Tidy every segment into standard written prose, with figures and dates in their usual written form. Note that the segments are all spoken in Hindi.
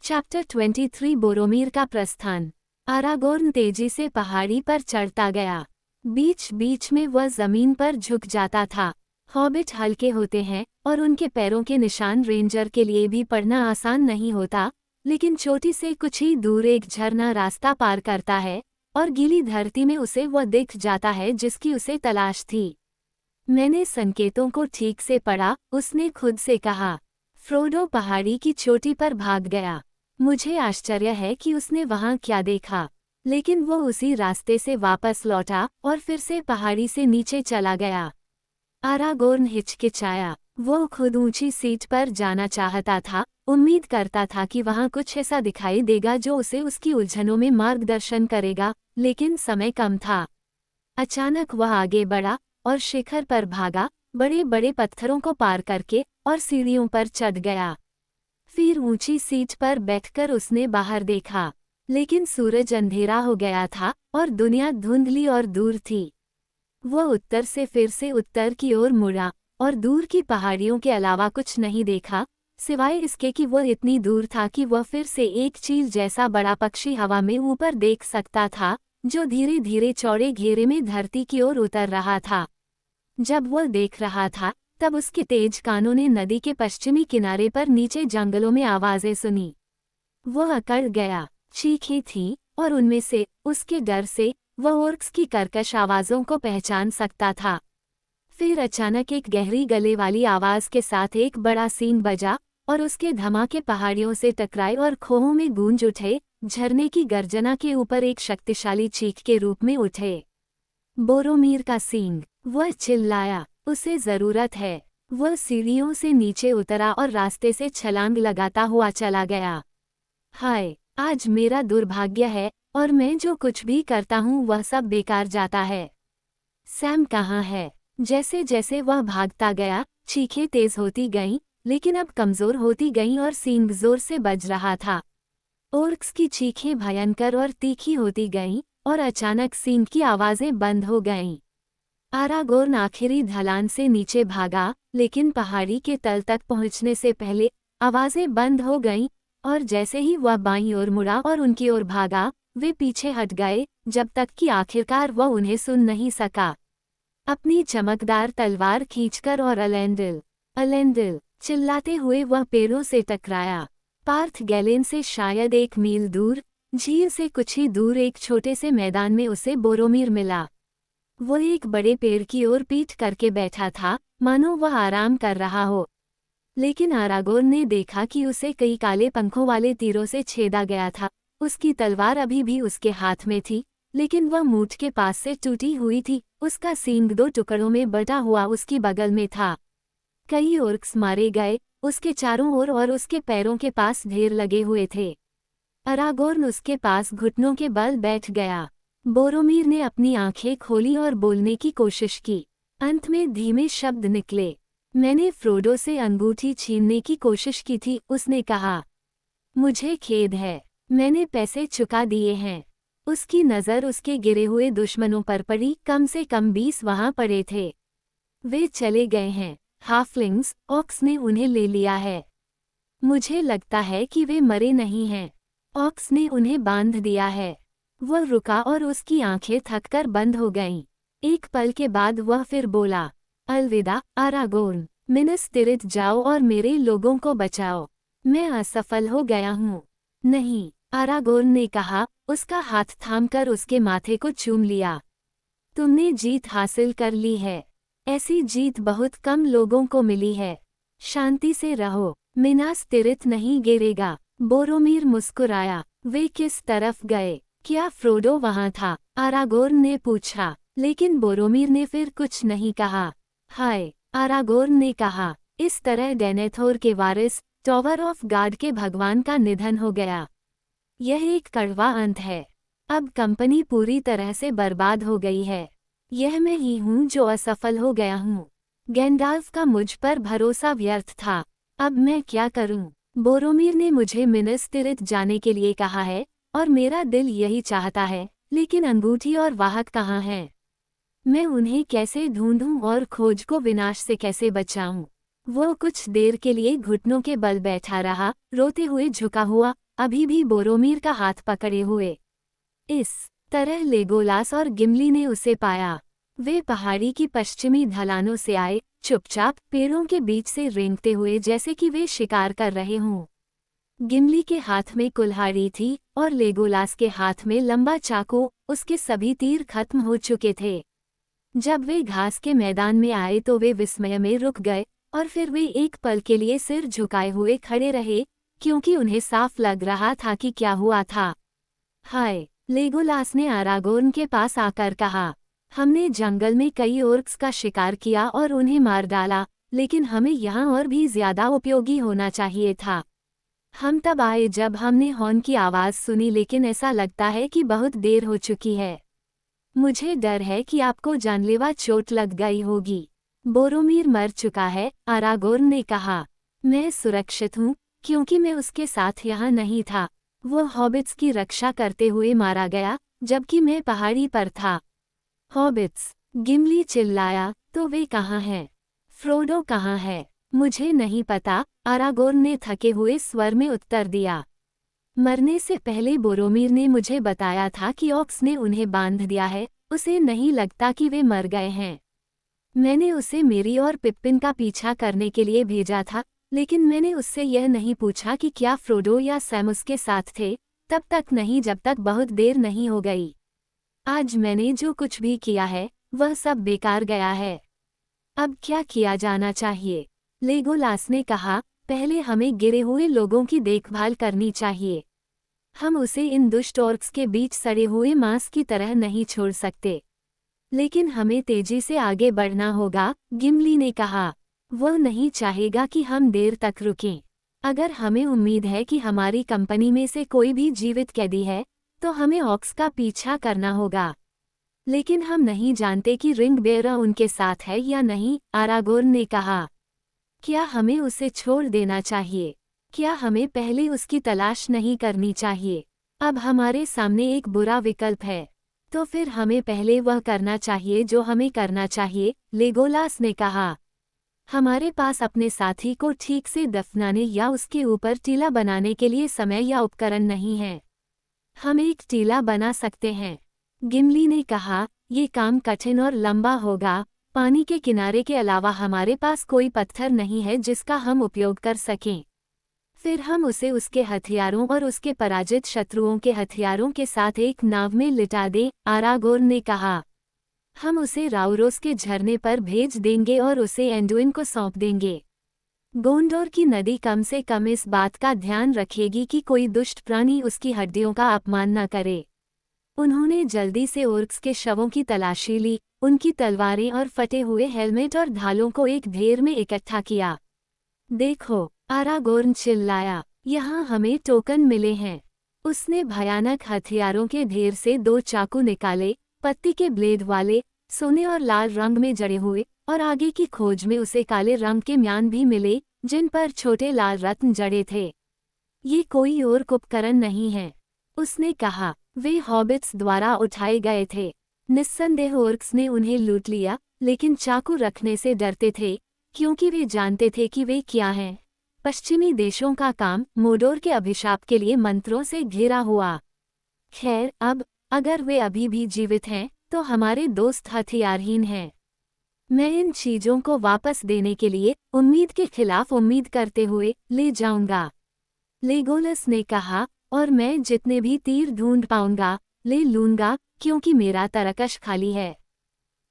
चैप्टर 23 बोरोमीर का प्रस्थान। आरागोर्न तेजी से पहाड़ी पर चढ़ता गया। बीच बीच में वह जमीन पर झुक जाता था। हॉबिट हल्के होते हैं और उनके पैरों के निशान रेंजर के लिए भी पढ़ना आसान नहीं होता, लेकिन चोटी से कुछ ही दूर एक झरना रास्ता पार करता है और गीली धरती में उसे वह दिख जाता है जिसकी उसे तलाश थी। मैंने संकेतों को ठीक से पढ़ा, उसने खुद से कहा। फ्रोडो पहाड़ी की चोटी पर भाग गया। मुझे आश्चर्य है कि उसने वहां क्या देखा, लेकिन वो उसी रास्ते से वापस लौटा और फिर से पहाड़ी से नीचे चला गया। आरागोर्न हिचकिचाया। वो खुद ऊंची सीट पर जाना चाहता था, उम्मीद करता था कि वहां कुछ ऐसा दिखाई देगा जो उसे उसकी उलझनों में मार्गदर्शन करेगा, लेकिन समय कम था। अचानक वह आगे बढ़ा और शिखर पर भागा, बड़े बड़े पत्थरों को पार करके, और सीढ़ियों पर चढ़ गया। फिर ऊंची सीट पर बैठकर उसने बाहर देखा, लेकिन सूरज अंधेरा हो गया था और दुनिया धुंधली और दूर थी। वह उत्तर से फिर से उत्तर की ओर मुड़ा और दूर की पहाड़ियों के अलावा कुछ नहीं देखा, सिवाय इसके कि वह इतनी दूर था कि वह फिर से एक चील जैसा बड़ा पक्षी हवा में ऊपर देख सकता था, जो धीरे धीरे चौड़े घेरे में धरती की ओर उतर रहा था। जब वह देख रहा था, तब उसके तेज कानों ने नदी के पश्चिमी किनारे पर नीचे जंगलों में आवाजें सुनी। वह अकड़ गया। चीखें थीं, और उनमें से, उसके डर से, वह ओर्क्स की कर्कश आवाज़ों को पहचान सकता था। फिर अचानक एक गहरी गले वाली आवाज़ के साथ एक बड़ा सींग बजा, और उसके धमाके पहाड़ियों से टकराए और खोहों में गूंज उठे, झरने की गर्जना के ऊपर एक शक्तिशाली चीख के रूप में उठे। बोरोमीर का सींग! वह चिल्लाया। उसे जरूरत है। वह सीढ़ियों से नीचे उतरा और रास्ते से छलांग लगाता हुआ चला गया। हाय, आज मेरा दुर्भाग्य है, और मैं जो कुछ भी करता हूँ वह सब बेकार जाता है। सैम कहाँ है? जैसे जैसे वह भागता गया, चीखें तेज होती गईं, लेकिन अब कमजोर होती गईं और सींग जोर से बज रहा था। ओर्क्स की चीखें भयंकर और तीखी होती गईं, और अचानक सींग की आवाजें बंद हो गईं। आरागोर्न आखिरी ढलान से नीचे भागा, लेकिन पहाड़ी के तल तक पहुंचने से पहले आवाजें बंद हो गईं, और जैसे ही वह बाईं ओर मुड़ा और उनकी ओर भागा, वे पीछे हट गए, जब तक कि आखिरकार वह उन्हें सुन नहीं सका। अपनी चमकदार तलवार खींचकर और अलेंडिल, अलेंडिल चिल्लाते हुए वह पेड़ों से टकराया। पार्थ गैलेन से शायद 1 मील दूर, झील से कुछ ही दूर एक छोटे से मैदान में उसे बोरोमीर मिला। वो एक बड़े पेड़ की ओर पीठ करके बैठा था, मानो वह आराम कर रहा हो। लेकिन आरागोर्न ने देखा कि उसे कई काले पंखों वाले तीरों से छेदा गया था। उसकी तलवार अभी भी उसके हाथ में थी, लेकिन वह मूठ के पास से टूटी हुई थी। उसका सींग 2 टुकड़ों में बटा हुआ उसकी बगल में था। कई ओर्क्स मारे गए, उसके चारों ओर, और उसके पैरों के पास ढेर लगे हुए थे। आरागोर्न उसके पास घुटनों के बल बैठ गया। बोरोमीर ने अपनी आंखें खोली और बोलने की कोशिश की। अंत में धीमे शब्द निकले। मैंने फ्रोडो से अंगूठी छीनने की कोशिश की थी, उसने कहा। मुझे खेद है। मैंने पैसे चुका दिए हैं। उसकी नज़र उसके गिरे हुए दुश्मनों पर पड़ी। कम से कम 20 वहां पड़े थे। वे चले गए हैं। हाफलिंग्स, ऑक्स ने उन्हें ले लिया है। मुझे लगता है कि वे मरे नहीं हैं। ऑक्स ने उन्हें बांध दिया है। वह रुका और उसकी आंखें थककर बंद हो गईं। एक पल के बाद वह फिर बोला, अलविदा आरागोर्न। मिनस तिरिथ जाओ और मेरे लोगों को बचाओ। मैं असफल हो गया हूँ। नहीं, आरागोर्न ने कहा, उसका हाथ थामकर उसके माथे को चूम लिया। तुमने जीत हासिल कर ली है। ऐसी जीत बहुत कम लोगों को मिली है। शांति से रहो, मिनास तिरिथ नहीं गिरेगा। बोरोमीर मुस्कुराया। वे किस तरफ गए? क्या फ्रोडो वहां था? आरागोर्न ने पूछा, लेकिन बोरोमीर ने फिर कुछ नहीं कहा। हाय, आरागोर्न ने कहा, इस तरह डेनेथोर के वारिस, टॉवर ऑफ गॉड के भगवान का निधन हो गया। यह एक कड़वा अंत है। अब कंपनी पूरी तरह से बर्बाद हो गई है। यह मैं ही हूँ जो असफल हो गया हूँ। गैंडाल्फ का मुझ पर भरोसा व्यर्थ था। अब मैं क्या करूँ? बोरोमीर ने मुझे मिनस तिरिथ जाने के लिए कहा है, और मेरा दिल यही चाहता है, लेकिन अंगूठी और वाहक कहाँ हैं? मैं उन्हें कैसे ढूंढूं और खोज को विनाश से कैसे बचाऊं? वो कुछ देर के लिए घुटनों के बल बैठा रहा, रोते हुए झुका हुआ, अभी भी बोरोमीर का हाथ पकड़े हुए। इस तरह लेगोलास और गिमली ने उसे पाया। वे पहाड़ी की पश्चिमी ढलानों से आए, चुपचाप पेड़ों के बीच से रेंगते हुए, जैसे कि वे शिकार कर रहे हों। गिमली के हाथ में कुल्हाड़ी थी और लेगोलास के हाथ में लंबा चाकू। उसके सभी तीर खत्म हो चुके थे। जब वे घास के मैदान में आए तो वे विस्मय में रुक गए और फिर वे एक पल के लिए सिर झुकाए हुए खड़े रहे, क्योंकि उन्हें साफ लग रहा था कि क्या हुआ था। हाय, लेगोलास ने आरागोर्न के पास आकर कहा, हमने जंगल में कई ओर्क्स का शिकार किया और उन्हें मार डाला, लेकिन हमें यहाँ और भी ज्यादा उपयोगी होना चाहिए था। हम तब आए जब हमने हॉर्न की आवाज़ सुनी, लेकिन ऐसा लगता है कि बहुत देर हो चुकी है। मुझे डर है कि आपको जानलेवा चोट लग गई होगी। बोरोमीर मर चुका है, आरागोर्न ने कहा। मैं सुरक्षित हूँ, क्योंकि मैं उसके साथ यहाँ नहीं था। वो हॉबिट्स की रक्षा करते हुए मारा गया, जबकि मैं पहाड़ी पर था। हॉबिट्स, गिमली चिल्लाया, तो वे कहाँ हैं? फ्रोडो कहाँ है? मुझे नहीं पता, आरागोर्न ने थके हुए स्वर में उत्तर दिया। मरने से पहले बोरोमीर ने मुझे बताया था कि ऑक्स ने उन्हें बांध दिया है। उसे नहीं लगता कि वे मर गए हैं। मैंने उसे मेरी और पिप्पिन का पीछा करने के लिए भेजा था, लेकिन मैंने उससे यह नहीं पूछा कि क्या फ्रोडो या सैम उसके साथ थे, तब तक नहीं जब तक बहुत देर नहीं हो गई। आज मैंने जो कुछ भी किया है, वह सब बेकार गया है। अब क्या किया जाना चाहिए? लेगोलास ने कहा, पहले हमें गिरे हुए लोगों की देखभाल करनी चाहिए। हम उसे इन दुष्ट ऑर्क्स के बीच सड़े हुए मांस की तरह नहीं छोड़ सकते। लेकिन हमें तेजी से आगे बढ़ना होगा, गिमली ने कहा। वो नहीं चाहेगा कि हम देर तक रुकें। अगर हमें उम्मीद है कि हमारी कंपनी में से कोई भी जीवित कैदी है, तो हमें ऑक्स का पीछा करना होगा। लेकिन हम नहीं जानते कि रिंग बेयरर उनके साथ है या नहीं, आरागोर्न ने कहा। क्या हमें उसे छोड़ देना चाहिए? क्या हमें पहले उसकी तलाश नहीं करनी चाहिए? अब हमारे सामने एक बुरा विकल्प है, तो फिर हमें पहले वह करना चाहिए जो हमें करना चाहिए, लेगोलास ने कहा। हमारे पास अपने साथी को ठीक से दफनाने या उसके ऊपर टीला बनाने के लिए समय या उपकरण नहीं है। हम एक टीला बना सकते हैं, गिमली ने कहा। ये काम कठिन और लंबा होगा। पानी के किनारे के अलावा हमारे पास कोई पत्थर नहीं है जिसका हम उपयोग कर सकें। फिर हम उसे उसके हथियारों और उसके पराजित शत्रुओं के हथियारों के साथ एक नाव में लिटा दें, आरागोर्न ने कहा। हम उसे राउरोस के झरने पर भेज देंगे और उसे एंडुइन को सौंप देंगे। गोंडोर की नदी कम से कम इस बात का ध्यान रखेगी कि कोई दुष्ट प्राणी उसकी हड्डियों का अपमान न करे। उन्होंने जल्दी से ओर्क्स के शवों की तलाशी ली, उनकी तलवारें और फटे हुए हेलमेट और ढालों को एक ढेर में इकट्ठा किया। देखो, आरागोर्न चिल्लाया, यहाँ हमें टोकन मिले हैं। उसने भयानक हथियारों के ढेर से 2 चाकू निकाले, पत्ती के ब्लेड वाले, सोने और लाल रंग में जड़े हुए, और आगे की खोज में उसे काले रंग के म्यान भी मिले, जिन पर छोटे लाल रत्न जड़े थे। ये कोई और उपकरण नहीं है, उसने कहा। वे हॉबिट्स द्वारा उठाए गए थे। निस्संदेह ओर्क्स ने उन्हें लूट लिया, लेकिन चाकू रखने से डरते थे, क्योंकि वे जानते थे कि वे क्या हैं। पश्चिमी देशों का काम मोडोर के अभिशाप के लिए मंत्रों से घिरा हुआ। खैर, अब अगर वे अभी भी जीवित हैं, तो हमारे दोस्त हथियारहीन हैं। मैं इन चीजों को वापस देने के लिए उम्मीद के खिलाफ उम्मीद करते हुए ले जाऊंगा, लेगोलस ने कहा, और मैं जितने भी तीर ढूंढ पाऊंगा ले लूंगा, क्योंकि मेरा तरकश खाली है।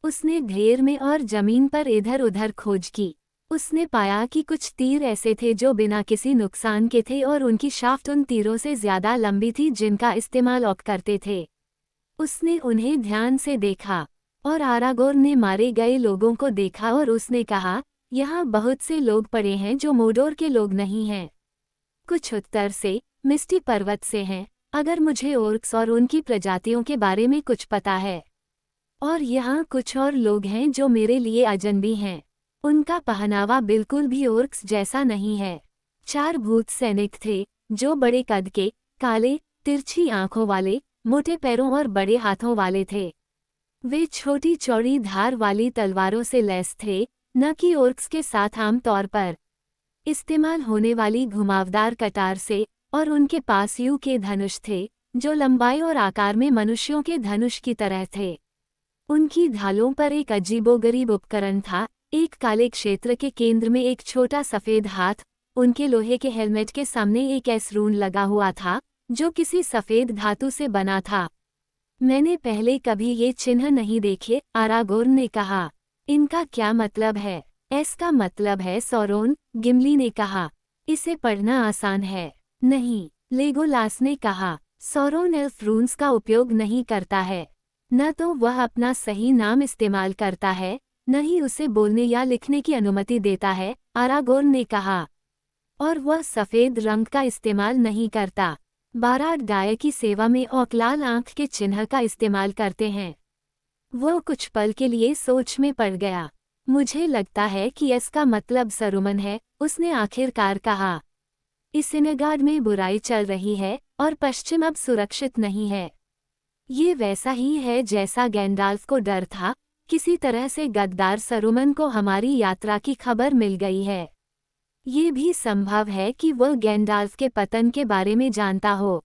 उसने ढेर में और जमीन पर इधर उधर खोज की। उसने पाया कि कुछ तीर ऐसे थे जो बिना किसी नुकसान के थे और उनकी शाफ्ट उन तीरों से ज्यादा लंबी थी जिनका इस्तेमाल ऑक करते थे। उसने उन्हें ध्यान से देखा और आरागोर्न ने मारे गए लोगों को देखा और उसने कहा, यहाँ बहुत से लोग पड़े हैं जो मोडोर के लोग नहीं हैं। कुछ उत्तर से, मिस्टी पर्वत से हैं, अगर मुझे ओर्क्स और उनकी प्रजातियों के बारे में कुछ पता है। और यहाँ कुछ और लोग हैं जो मेरे लिए अजनबी हैं। उनका पहनावा बिल्कुल भी ओर्क्स जैसा नहीं है। 4 भूत सैनिक थे, जो बड़े कद के, काले, तिरछी आंखों वाले, मोटे पैरों और बड़े हाथों वाले थे। वे छोटी चौड़ी धार वाली तलवारों से लैस थे, न कि ओर्क्स के साथ आम तौर पर इस्तेमाल होने वाली घुमावदार कटार से। और उनके पास यू के धनुष थे, जो लंबाई और आकार में मनुष्यों के धनुष की तरह थे। उनकी ढालों पर एक अजीबोगरीब उपकरण था, एक काले क्षेत्र के केंद्र में एक छोटा सफ़ेद हाथ, उनके लोहे के हेलमेट के सामने एक एस रून लगा हुआ था, जो किसी सफ़ेद धातु से बना था। मैंने पहले कभी ये चिन्ह नहीं देखे, आरागोर्न ने कहा। इनका क्या मतलब है? एस का मतलब है सौरोन, गिम्ली ने कहा। इसे पढ़ना आसान है। नहीं, लेगोलास ने कहा। सौरोन एल्फ रून्स का उपयोग नहीं करता है। न तो वह अपना सही नाम इस्तेमाल करता है, न ही उसे बोलने या लिखने की अनुमति देता है, आरागोर्न ने कहा। और वह सफ़ेद रंग का इस्तेमाल नहीं करता। बारात डाय की सेवा में औकलाल आंख के चिन्ह का इस्तेमाल करते हैं। वो कुछ पल के लिए सोच में पड़ गया। मुझे लगता है कि इसका मतलब सरुमन है, उसने आखिरकार कहा। इसिनगाड में बुराई चल रही है और पश्चिम अब सुरक्षित नहीं है। ये वैसा ही है जैसा गैंडाल्फ को डर था, किसी तरह से गद्दार सरुमन को हमारी यात्रा की खबर मिल गई है। ये भी संभव है कि वह गैंडाल्फ के पतन के बारे में जानता हो।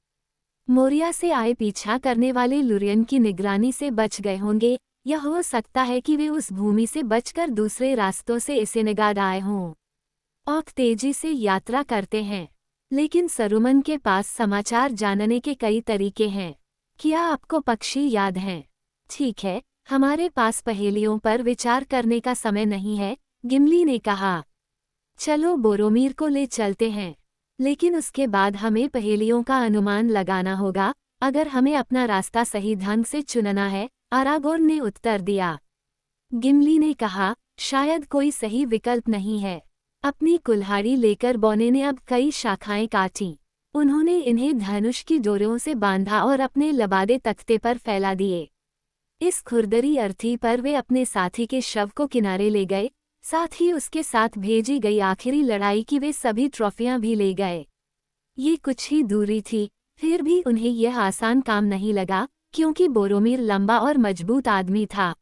मोरिया से आए पीछा करने वाले लुरियन की निगरानी से बच गए होंगे, या हो सकता है कि वे उस भूमि से बचकर दूसरे रास्तों से इसिनगाड आए हों। ऑक तेजी से यात्रा करते हैं, लेकिन सरुमन के पास समाचार जानने के कई तरीके हैं। क्या आपको पक्षी याद हैं? ठीक है, हमारे पास पहेलियों पर विचार करने का समय नहीं है, गिम्ली ने कहा। चलो बोरोमीर को ले चलते हैं, लेकिन उसके बाद हमें पहेलियों का अनुमान लगाना होगा, अगर हमें अपना रास्ता सही ढंग से चुनना है, आरागोर्न ने उत्तर दिया। गिम्ली ने कहा, शायद कोई सही विकल्प नहीं है। अपनी कुल्हाड़ी लेकर बौने ने अब कई शाखाएं काटी। उन्होंने इन्हें धनुष की डोरियों से बांधा और अपने लबादे तख्ते पर फैला दिए। इस खुरदरी अर्थी पर वे अपने साथी के शव को किनारे ले गए, साथ ही उसके साथ भेजी गई आखिरी लड़ाई की वे सभी ट्रॉफियां भी ले गए। ये कुछ ही दूरी थी, फिर भी उन्हें यह आसान काम नहीं लगा, क्योंकि बोरोमीर लंबा और मजबूत आदमी था।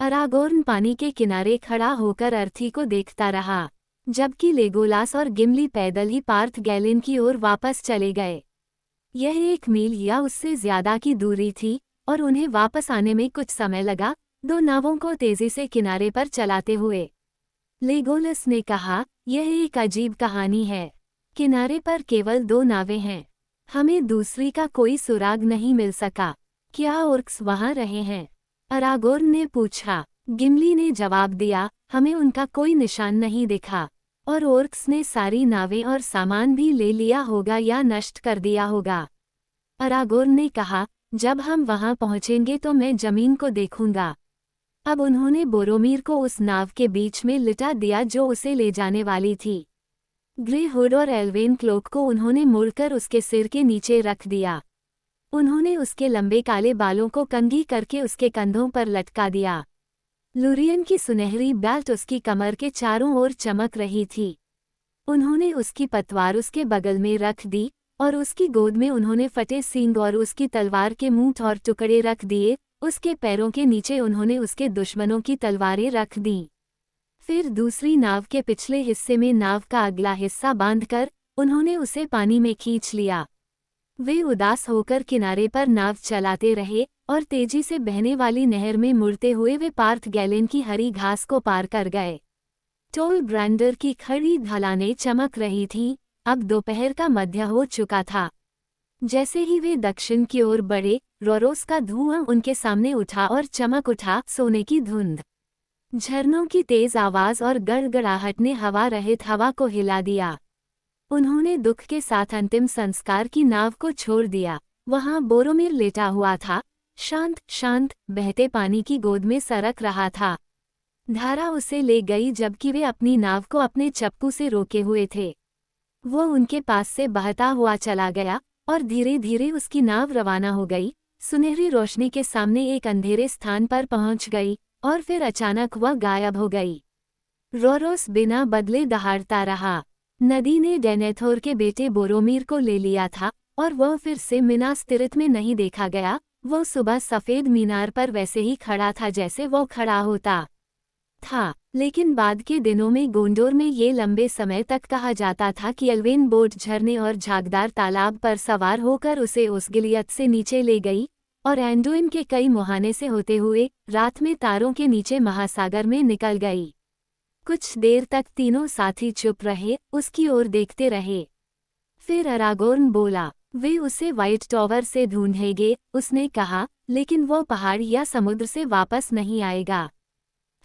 अरागोर्न पानी के किनारे खड़ा होकर अर्थी को देखता रहा, जबकि लेगोलास और गिम्ली पैदल ही पार्थ गैलिन की ओर वापस चले गए। यह 1 मील या उससे ज्यादा की दूरी थी, और उन्हें वापस आने में कुछ समय लगा, 2 नावों को तेजी से किनारे पर चलाते हुए। लेगोलस ने कहा, यह एक अजीब कहानी है। किनारे पर केवल 2 नावें हैं। हमें दूसरी का कोई सुराग नहीं मिल सका। क्या ओर्क्स वहां रहे हैं? अरागोर्न ने पूछा। गिम्ली ने जवाब दिया, हमें उनका कोई निशान नहीं दिखा, और ओर्क्स ने सारी नावें और सामान भी ले लिया होगा या नष्ट कर दिया होगा। अरागोर्न ने कहा, जब हम वहां पहुंचेंगे तो मैं जमीन को देखूंगा। अब उन्होंने बोरोमीर को उस नाव के बीच में लिटा दिया जो उसे ले जाने वाली थी। ग्रे हुड और एल्वेन क्लोक को उन्होंने मोड़कर उसके सिर के नीचे रख दिया। उन्होंने उसके लंबे काले बालों को कंघी करके उसके कंधों पर लटका दिया। लुरियन की सुनहरी बेल्ट उसकी कमर के चारों ओर चमक रही थी। उन्होंने उसकी पतवार उसके बगल में रख दी, और उसकी गोद में उन्होंने फटे सींग और उसकी तलवार के मूठ और टुकड़े रख दिए। उसके पैरों के नीचे उन्होंने उसके दुश्मनों की तलवारें रख दीं। फिर दूसरी नाव के पिछले हिस्से में नाव का अगला हिस्सा बांधकर उन्होंने उसे पानी में खींच लिया। वे उदास होकर किनारे पर नाव चलाते रहे, और तेजी से बहने वाली नहर में मुड़ते हुए वे पार्थ गैलिन की हरी घास को पार कर गए। टोल ब्रांडर की खड़ी ढलानें चमक रही थीं, अब दोपहर का मध्य हो चुका था। जैसे ही वे दक्षिण की ओर बढ़े, रोरोस का धुआं उनके सामने उठा और चमक उठा सोने की धुंध। झरनों की तेज आवाज और गड़गड़ाहट ने हवा रहित हवा को हिला दिया। उन्होंने दुख के साथ अंतिम संस्कार की नाव को छोड़ दिया। वहां बोरोमीर लेटा हुआ था, शांत शांत बहते पानी की गोद में सरक रहा था। धारा उसे ले गई जबकि वे अपनी नाव को अपने चप्पू से रोके हुए थे। वो उनके पास से बहता हुआ चला गया, और धीरे धीरे उसकी नाव रवाना हो गई, सुनहरी रोशनी के सामने एक अंधेरे स्थान पर पहुंच गई, और फिर अचानक वह गायब हो गई। रोरोस बिना बदले दहाड़ता रहा। नदी ने डेनेथोर के बेटे बोरोमीर को ले लिया था, और वह फिर से मिनास तिरित में नहीं देखा गया। वो सुबह सफ़ेद मीनार पर वैसे ही खड़ा था जैसे वो खड़ा होता था, लेकिन बाद के दिनों में गोंडोर में ये लंबे समय तक कहा जाता था कि एल्वेन बोट झरने और झागदार तालाब पर सवार होकर उसे उस गिलियत से नीचे ले गई और एंडुइन के कई मुहाने से होते हुए रात में तारों के नीचे महासागर में निकल गई। कुछ देर तक तीनों साथी चुप रहे, उसकी ओर देखते रहे। फिर अरागोर्न बोला, वे उसे व्हाइट टॉवर से ढूंढेंगे, उसने कहा, लेकिन वो पहाड़ या समुद्र से वापस नहीं आएगा।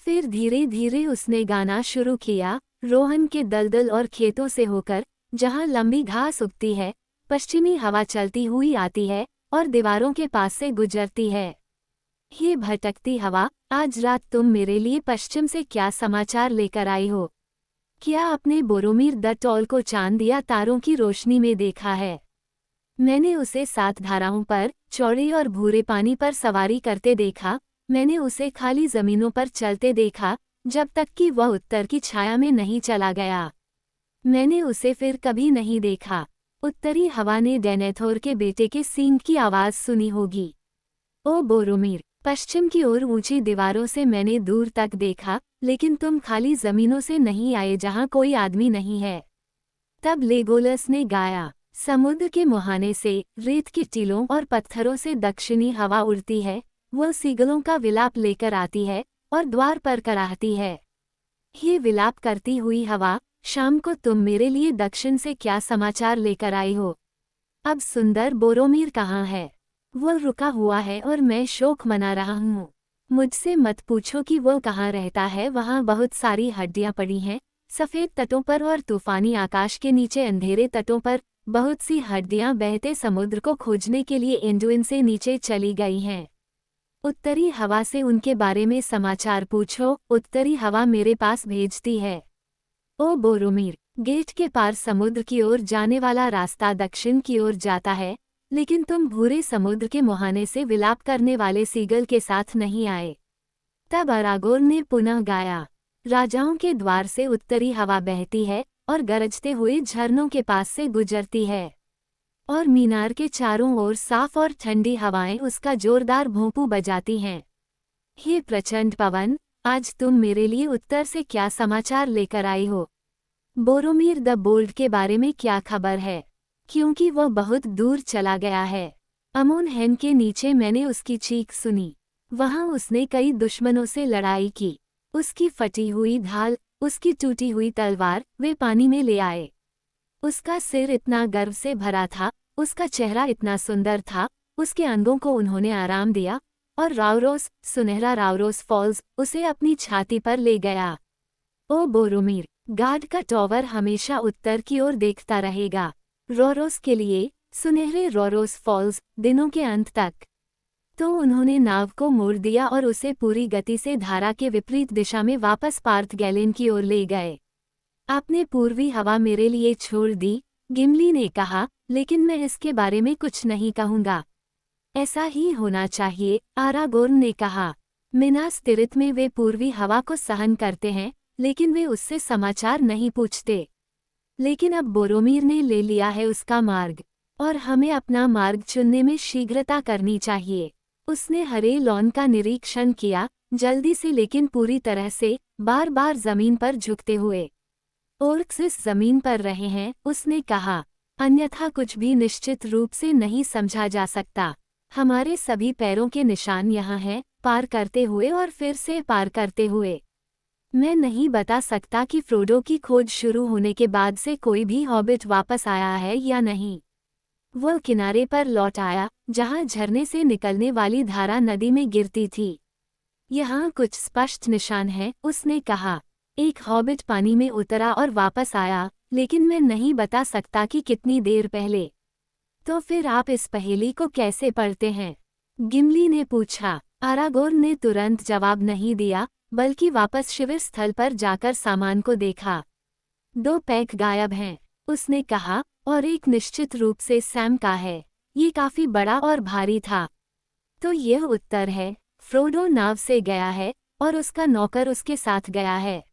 फिर धीरे धीरे उसने गाना शुरू किया, रोहन के दलदल और खेतों से होकर, जहाँ लंबी घास उगती है, पश्चिमी हवा चलती हुई आती है और दीवारों के पास से गुजरती है। ये भटकती हवा, आज रात तुम मेरे लिए पश्चिम से क्या समाचार लेकर आई हो? क्या आपने बोरोमीर द टॉल को चांद या तारों की रोशनी में देखा है? मैंने उसे 7 धाराओं पर, चौड़े और भूरे पानी पर सवारी करते देखा। मैंने उसे खाली जमीनों पर चलते देखा, जब तक कि वह उत्तर की छाया में नहीं चला गया। मैंने उसे फिर कभी नहीं देखा। उत्तरी हवा ने डेनेथोर के बेटे के सींग की आवाज़ सुनी होगी। ओ बोरोमीर, पश्चिम की ओर ऊंची दीवारों से मैंने दूर तक देखा, लेकिन तुम खाली जमीनों से नहीं आए जहां कोई आदमी नहीं है। तब लेगोलस ने गाया, समुद्र के मुहाने से, रेत की टीलों और पत्थरों से दक्षिणी हवा उड़ती है, वह सीगलों का विलाप लेकर आती है और द्वार पर कराहती है। ये विलाप करती हुई हवा, शाम को तुम मेरे लिए दक्षिण से क्या समाचार लेकर आई हो? अब सुंदर बोरोमीर कहाँ है? वह रुका हुआ है और मैं शोक मना रहा हूँ। मुझसे मत पूछो कि वो कहाँ रहता है, वहाँ बहुत सारी हड्डियाँ पड़ी हैं, सफ़ेद तटों पर और तूफानी आकाश के नीचे अंधेरे तटों पर बहुत सी हड्डियाँ बहते समुद्र को खोजने के लिए एंडुइन से नीचे चली गई हैं। उत्तरी हवा से उनके बारे में समाचार पूछो, उत्तरी हवा मेरे पास भेजती है। ओ बोरोमीर, गेट के पार समुद्र की ओर जाने वाला रास्ता दक्षिण की ओर जाता है, लेकिन तुम भूरे समुद्र के मुहाने से विलाप करने वाले सीगल के साथ नहीं आए। तब अरागोर्न ने पुनः गाया, राजाओं के द्वार से उत्तरी हवा बहती है और गरजते हुए झरनों के पास से गुजरती है, और मीनार के चारों ओर साफ और ठंडी हवाएं उसका जोरदार भोंपू बजाती हैं। हे प्रचंड पवन, आज तुम मेरे लिए उत्तर से क्या समाचार लेकर आई हो? बोरोमीर द बोल्ड के बारे में क्या खबर है? क्योंकि वह बहुत दूर चला गया है। अमोनहेन के नीचे मैंने उसकी चीख सुनी। वहाँ उसने कई दुश्मनों से लड़ाई की। उसकी फटी हुई ढाल, उसकी टूटी हुई तलवार वे पानी में ले आए। उसका सिर इतना गर्व से भरा था, उसका चेहरा इतना सुंदर था, उसके अंगों को उन्होंने आराम दिया, और राउरोस, सुनहरा राउरोस फॉल्स, उसे अपनी छाती पर ले गया। ओ बोरोमीर, गार्ड का टॉवर हमेशा उत्तर की ओर देखता रहेगा, रोरोस के लिए, सुनहरे रोरोस फॉल्स, दिनों के अंत तक। तो उन्होंने नाव को मोड़ दिया और उसे पूरी गति से धारा के विपरीत दिशा में वापस पार्थ गैलेन की ओर ले गए। आपने पूर्वी हवा मेरे लिए छोड़ दी, गिमली ने कहा, लेकिन मैं इसके बारे में कुछ नहीं कहूँगा। ऐसा ही होना चाहिए, आरागोर्न ने कहा। मिनास तिरित में वे पूर्वी हवा को सहन करते हैं, लेकिन वे उससे समाचार नहीं पूछते। लेकिन अब बोरोमीर ने ले लिया है उसका मार्ग, और हमें अपना मार्ग चुनने में शीघ्रता करनी चाहिए। उसने हरे लॉन का निरीक्षण किया, जल्दी से लेकिन पूरी तरह से, बार बार जमीन पर झुकते हुए। ओर्क्स इस जमीन पर रहे हैं, उसने कहा, अन्यथा कुछ भी निश्चित रूप से नहीं समझा जा सकता। हमारे सभी पैरों के निशान यहाँ हैं, पार करते हुए और फिर से पार करते हुए। मैं नहीं बता सकता कि फ्रोडो की खोज शुरू होने के बाद से कोई भी हॉबिट वापस आया है या नहीं। वह किनारे पर लौट आया, जहाँ झरने से निकलने वाली धारा नदी में गिरती थी। यहाँ कुछ स्पष्ट निशान हैं, उसने कहा। एक हॉबिट पानी में उतरा और वापस आया, लेकिन मैं नहीं बता सकता कि कितनी देर पहले। तो फिर आप इस पहेली को कैसे पढ़ते हैं? गिमली ने पूछा। आरागोर्न ने तुरंत जवाब नहीं दिया, बल्कि वापस शिविर स्थल पर जाकर सामान को देखा। 2 पैक गायब हैं, उसने कहा, और एक निश्चित रूप से सैम का है। ये काफी बड़ा और भारी था। तो यह उत्तर है, फ्रोडो नाव से गया है, और उसका नौकर उसके साथ गया है।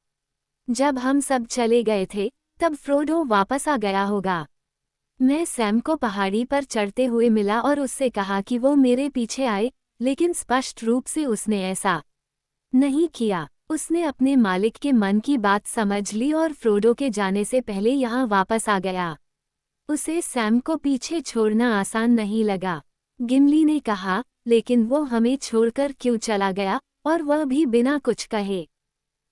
जब हम सब चले गए थे, तब फ्रोडो वापस आ गया होगा। मैं सैम को पहाड़ी पर चढ़ते हुए मिला और उससे कहा कि वो मेरे पीछे आए, लेकिन स्पष्ट रूप से उसने ऐसा नहीं किया। उसने अपने मालिक के मन की बात समझ ली और फ्रोडो के जाने से पहले यहाँ वापस आ गया। उसे सैम को पीछे छोड़ना आसान नहीं लगा। गिमली ने कहा, लेकिन वो हमें छोड़कर क्यों चला गया, और वह भी बिना कुछ कहे।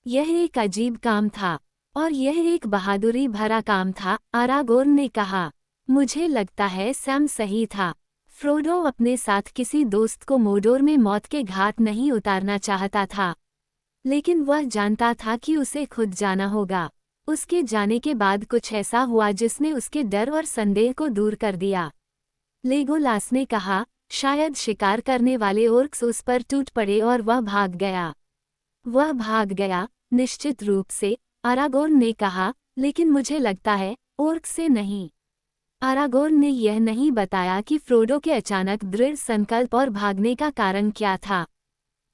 यह एक अजीब काम था, और यह एक बहादुरी भरा काम था, आरागोर्न ने कहा। मुझे लगता है सैम सही था। फ्रोडो अपने साथ किसी दोस्त को मोडोर में मौत के घाट नहीं उतारना चाहता था, लेकिन वह जानता था कि उसे खुद जाना होगा। उसके जाने के बाद कुछ ऐसा हुआ जिसने उसके डर और संदेह को दूर कर दिया। लेगोलास ने कहा, शायद शिकार करने वाले ओर्क्स उस पर टूट पड़े और वह भाग गया। वह भाग गया, निश्चित रूप से, आरागोर्न ने कहा, लेकिन मुझे लगता है, ओर्क्स से नहीं। आरागोर्न ने यह नहीं बताया कि फ्रोडो के अचानक दृढ़ संकल्प और भागने का कारण क्या था।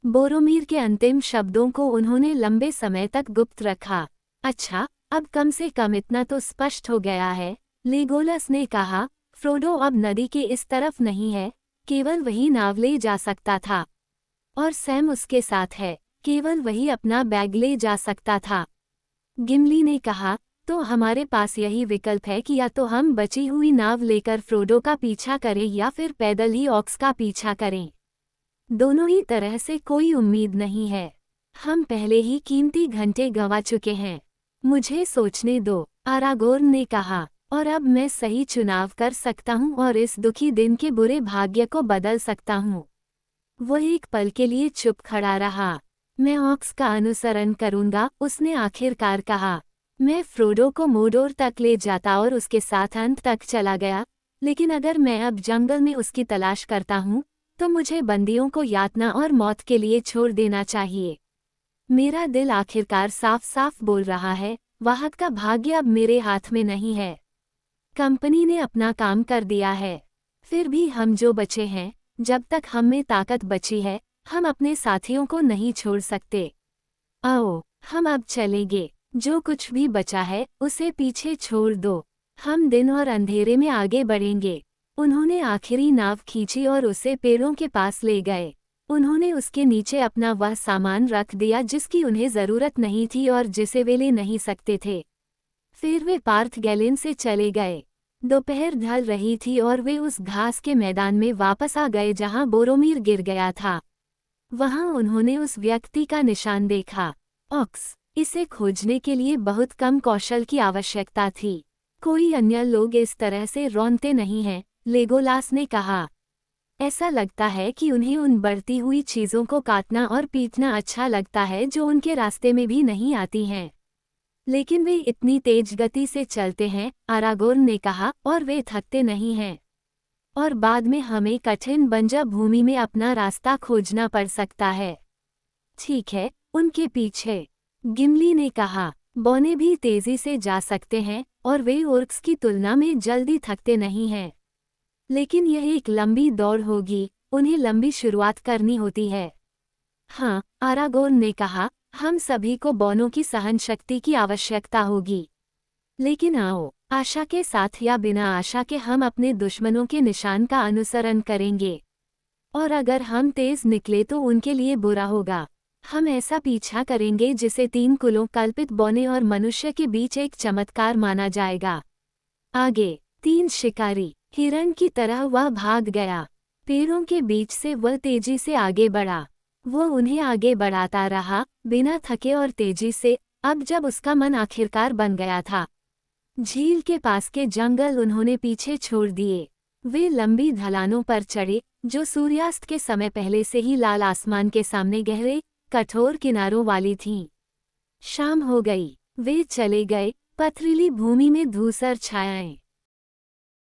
बोरोमीर के अंतिम शब्दों को उन्होंने लंबे समय तक गुप्त रखा। अच्छा, अब कम से कम इतना तो स्पष्ट हो गया है, लेगोलस ने कहा, फ्रोडो अब नदी के इस तरफ नहीं है, केवल वही नाव ले जा सकता था। और सैम उसके साथ है, केवल वही अपना बैग ले जा सकता था। गिमली ने कहा, तो हमारे पास यही विकल्प है कि या तो हम बची हुई नाव लेकर फ्रोडो का पीछा करें या फिर पैदल ही ऑक्स का पीछा करें। दोनों ही तरह से कोई उम्मीद नहीं है। हम पहले ही कीमती घंटे गंवा चुके हैं। मुझे सोचने दो, आरागोर्न ने कहा, और अब मैं सही चुनाव कर सकता हूँ और इस दुखी दिन के बुरे भाग्य को बदल सकता हूँ। वह एक पल के लिए चुप खड़ा रहा। मैं ऑक्स का अनुसरण करूंगा, उसने आखिरकार कहा। मैं फ्रोडो को मोडोर तक ले जाता और उसके साथ अंत तक चला गया, लेकिन अगर मैं अब जंगल में उसकी तलाश करता हूँ, तो मुझे बंदियों को यातना और मौत के लिए छोड़ देना चाहिए। मेरा दिल आखिरकार साफ साफ बोल रहा है, वाहक का भाग्य अब मेरे हाथ में नहीं है। कंपनी ने अपना काम कर दिया है। फिर भी हम जो बचे हैं, जब तक हम में ताकत बची है, हम अपने साथियों को नहीं छोड़ सकते। आओ, हम अब चलेंगे। जो कुछ भी बचा है, उसे पीछे छोड़ दो। हम दिन और अंधेरे में आगे बढ़ेंगे। उन्होंने आखिरी नाव खींची और उसे पेड़ों के पास ले गए। उन्होंने उसके नीचे अपना वह सामान रख दिया जिसकी उन्हें जरूरत नहीं थी और जिसे वे ले नहीं सकते थे। फिर वे पार्थ गैलेन से चले गए। दोपहर ढल रही थी और वे उस घास के मैदान में वापस आ गए जहां बोरोमीर गिर गया था। वहां उन्होंने उस व्यक्ति का निशान देखा, ऑक्स। इसे खोजने के लिए बहुत कम कौशल की आवश्यकता थी। कोई अन्य लोग इस तरह से रौंदते नहीं हैं, लेगोलास ने कहा। ऐसा लगता है कि उन्हें उन बढ़ती हुई चीज़ों को काटना और पीटना अच्छा लगता है जो उनके रास्ते में भी नहीं आती हैं। लेकिन वे इतनी तेज गति से चलते हैं, आरागोर्न ने कहा, और वे थकते नहीं हैं। और बाद में हमें कठिन बंजर भूमि में अपना रास्ता खोजना पड़ सकता है। ठीक है, उनके पीछे, गिमली ने कहा। बौने भी तेजी से जा सकते हैं और वे ओर्क्स की तुलना में जल्दी थकते नहीं हैं। लेकिन यह एक लंबी दौड़ होगी, उन्हें लंबी शुरुआत करनी होती है। हाँ, आरागोर्न ने कहा, हम सभी को बौनों की सहन शक्ति की आवश्यकता होगी। लेकिन आओ, आशा के साथ या बिना आशा के हम अपने दुश्मनों के निशान का अनुसरण करेंगे। और अगर हम तेज निकले तो उनके लिए बुरा होगा। हम ऐसा पीछा करेंगे जिसे 3 कुलों कल्पित बौने और मनुष्य के बीच एक चमत्कार माना जाएगा। आगे 3 शिकारी हिरण की तरह वह भाग गया। पेड़ों के बीच से वह तेजी से आगे बढ़ा। वह उन्हें आगे बढ़ाता रहा, बिना थके और तेजी से, अब जब उसका मन आखिरकार बन गया था। झील के पास के जंगल उन्होंने पीछे छोड़ दिए। वे लंबी ढलानों पर चढ़े, जो सूर्यास्त के समय पहले से ही लाल आसमान के सामने गहरे, कठोर किनारों वाली थीं। शाम हो गई। वे चले गए, पथरीली भूमि में धूसर छायाएं।